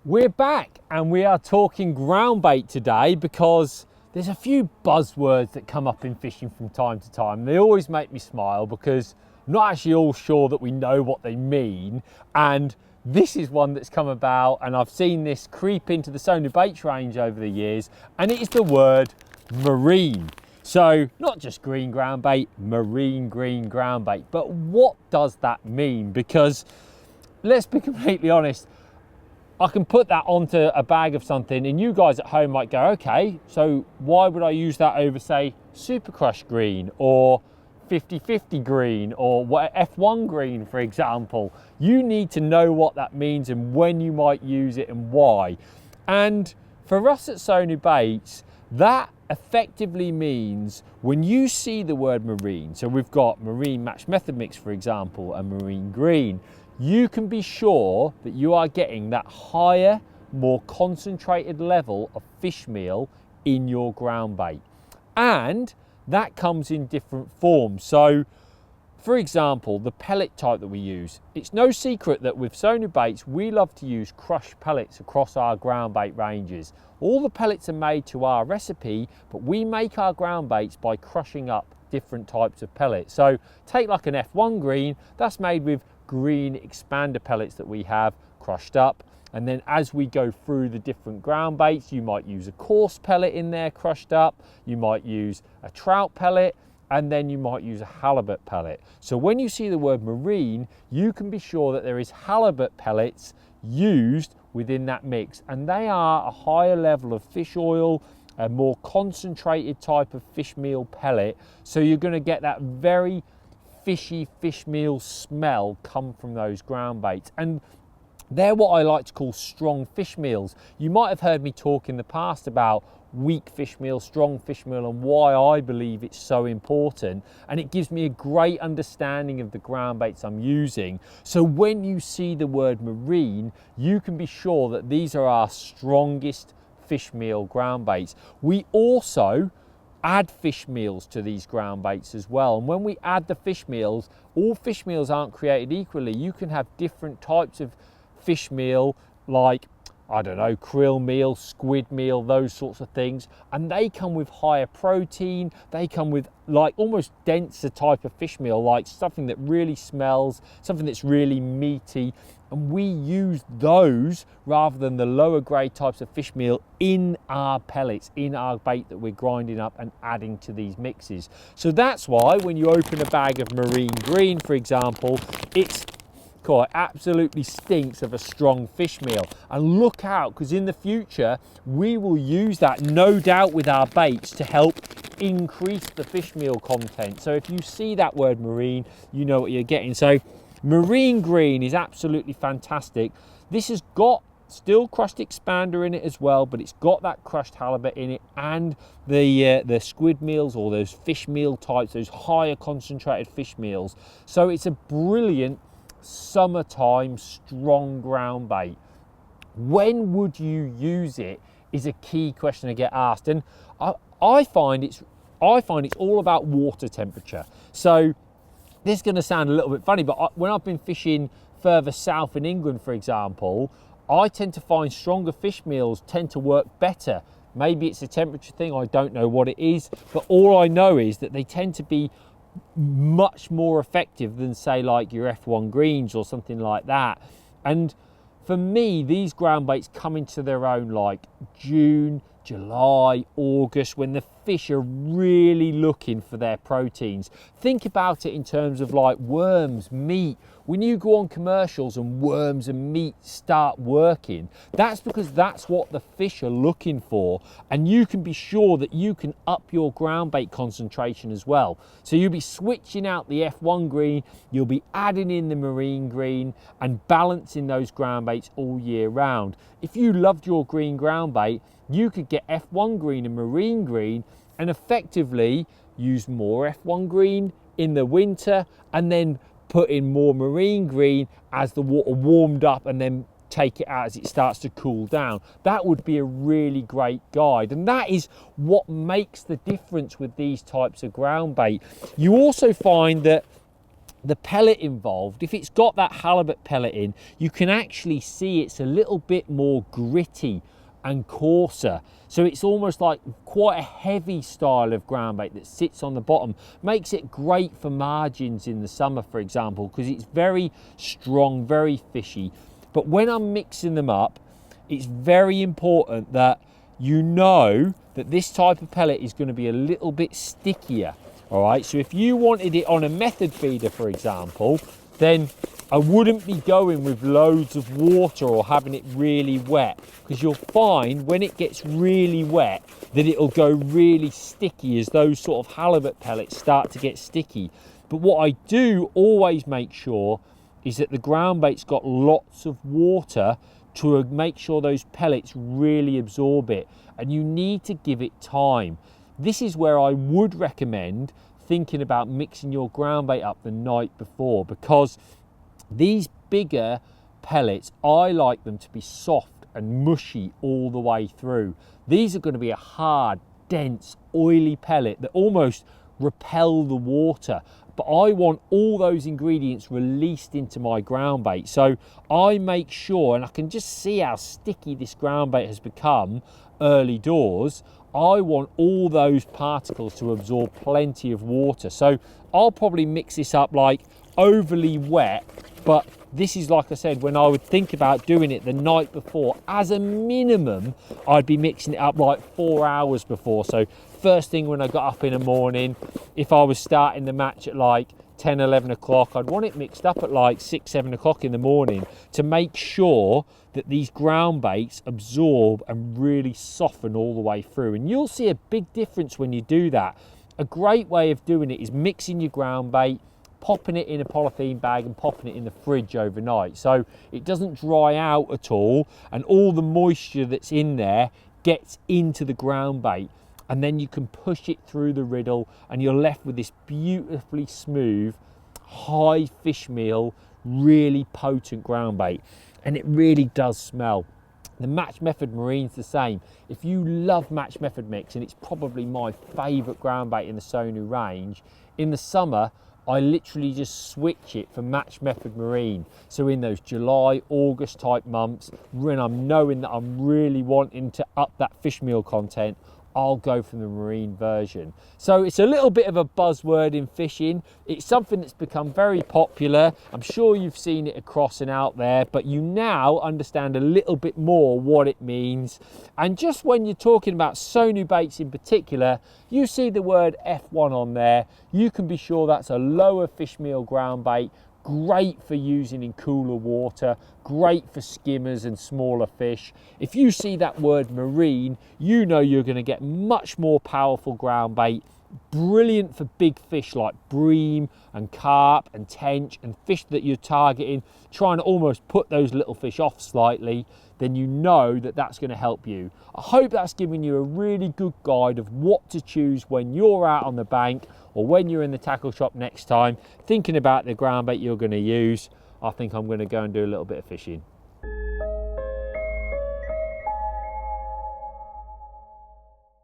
We're back and we are talking ground bait today because there's a few buzzwords that come up in fishing from time to time. They always make me smile because I'm not actually all sure that we know what they mean. And this is one that's come about, and I've seen this creep into the Sonubaits range over the years, and it is the word marine. So not just green ground bait, marine green ground bait. But what does that mean? Because let's be completely honest, I can put that onto a bag of something and you guys at home might go, okay, so why would I use that over, say, Super Crush green or 50-50 green or F1 green, for example? You need to know what that means and when you might use it and why. And for us at Sonubaits, that effectively means when you see the word marine, so we've got marine match method mix, for example, and marine green, you can be sure that you are getting that higher, more concentrated level of fish meal in your ground bait. And that comes in different forms. So, for example, the pellet type that we use, it's no secret that with Sonubaits, we love to use crushed pellets across our ground bait ranges. All the pellets are made to our recipe, but we make our ground baits by crushing up different types of pellets. So take like an F1 green, that's made with green expander pellets that we have crushed up, and then as we go through the different ground baits, you might use a coarse pellet in there crushed up, you might use a trout pellet, and then you might use a halibut pellet. So when you see the word marine, you can be sure that there is halibut pellets used within that mix, and they are a higher level of fish oil, a more concentrated type of fish meal pellet, so you're going to get that very fishy fish meal smell come from those ground baits. And they're what I like to call strong fish meals. You might have heard me talk in the past about weak fish meal, strong fish meal, and why I believe it's so important, and it gives me a great understanding of the ground baits I'm using. So when you see the word marine, you can be sure that these are our strongest fish meal ground baits. We also add fish meals to these ground baits as well, and when we add the fish meals, all fish meals aren't created equally. You can have different types of fish meal, like, I don't know, krill meal, squid meal, those sorts of things, and they come with higher protein, they come with like almost denser type of fish meal, like something that really smells, something that's really meaty, and we use those rather than the lower grade types of fish meal in our pellets, in our bait that we're grinding up and adding to these mixes. So that's why when you open a bag of marine green, for example, it absolutely stinks of a strong fish meal. And look out, because in the future we will use that no doubt with our baits to help increase the fish meal content. So if you see that word marine, you know what you're getting. So marine green is absolutely fantastic. This has got still crushed expander in it as well, but it's got that crushed halibut in it and the squid meals, or those fish meal types, those higher concentrated fish meals. So it's a brilliant summertime strong ground bait. When would you use it is a key question to get asked, and I find it's all about water temperature. So this is going to sound a little bit funny, but when I've been fishing further south in England, for example, I tend to find stronger fish meals tend to work better. Maybe it's a temperature thing, I don't know what it is, but all I know is that they tend to be much more effective than, say, like your F1 greens or something like that. And for me, these ground baits come into their own like June, July, August, when the fish are really looking for their proteins. Think about it in terms of like worms, meat. When you go on commercials and worms and meat start working, that's because that's what the fish are looking for, and you can be sure that you can up your ground bait concentration as well. So you'll be switching out the F1 green, you'll be adding in the marine green and balancing those ground baits all year round. If you loved your green ground bait, you could get F1 green and marine green and effectively use more F1 green in the winter and then put in more marine green as the water warmed up, and then take it out as it starts to cool down. That would be a really great guide, and that is what makes the difference with these types of ground bait. You also find that the pellet involved, if it's got that halibut pellet in, you can actually see it's a little bit more gritty and coarser. So it's almost like quite a heavy style of ground bait that sits on the bottom. Makes it great for margins in the summer, for example, because it's very strong, very fishy. But when I'm mixing them up, it's very important that you know that this type of pellet is going to be a little bit stickier. All right, so if you wanted it on a method feeder, for example, then I wouldn't be going with loads of water or having it really wet, because you'll find when it gets really wet that it'll go really sticky as those sort of halibut pellets start to get sticky. But what I do always make sure is that the ground bait's got lots of water to make sure those pellets really absorb it, and you need to give it time. This is where I would recommend thinking about mixing your ground bait up the night before, because these bigger pellets, I like them to be soft and mushy all the way through. These are going to be a hard, dense, oily pellet that almost repel the water. But I want all those ingredients released into my ground bait. So I make sure, and I can just see how sticky this ground bait has become early doors, I want all those particles to absorb plenty of water. So I'll probably mix this up like overly wet, but this is, like I said, when I would think about doing it the night before, as a minimum, I'd be mixing it up like 4 hours before. So first thing when I got up in the morning, if I was starting the match at like 10, 11 o'clock, I'd want it mixed up at like 6, 7 o'clock in the morning to make sure that these ground baits absorb and really soften all the way through. And you'll see a big difference when you do that. A great way of doing it is mixing your ground bait, popping it in a polythene bag and popping it in the fridge overnight, so it doesn't dry out at all and all the moisture that's in there gets into the ground bait, and then you can push it through the riddle and you're left with this beautifully smooth, high fish meal, really potent ground bait. And it really does smell. The Match Method Marine's the same. If you love Match Method mix, and it's probably my favourite ground bait in the Sonu range, in the summer I literally just switch it for Match Method Marine. So in those July, August type months, when I'm knowing that I'm really wanting to up that fish meal content, I'll go for the marine version. So it's a little bit of a buzzword in fishing. It's something that's become very popular. I'm sure you've seen it across and out there, but you now understand a little bit more what it means. And just when you're talking about Sonubaits in particular, you see the word F1 on there, you can be sure that's a lower fish meal ground bait. Great for using in cooler water, great for skimmers and smaller fish. If you see that word marine, you know you're going to get much more powerful ground bait. Brilliant for big fish like bream and carp and tench and fish that you're targeting, trying to almost put those little fish off slightly. Then you know that that's going to help you. I hope that's given you a really good guide of what to choose when you're out on the bank or when you're in the tackle shop next time, thinking about the ground bait you're going to use. I think I'm going to go and do a little bit of fishing.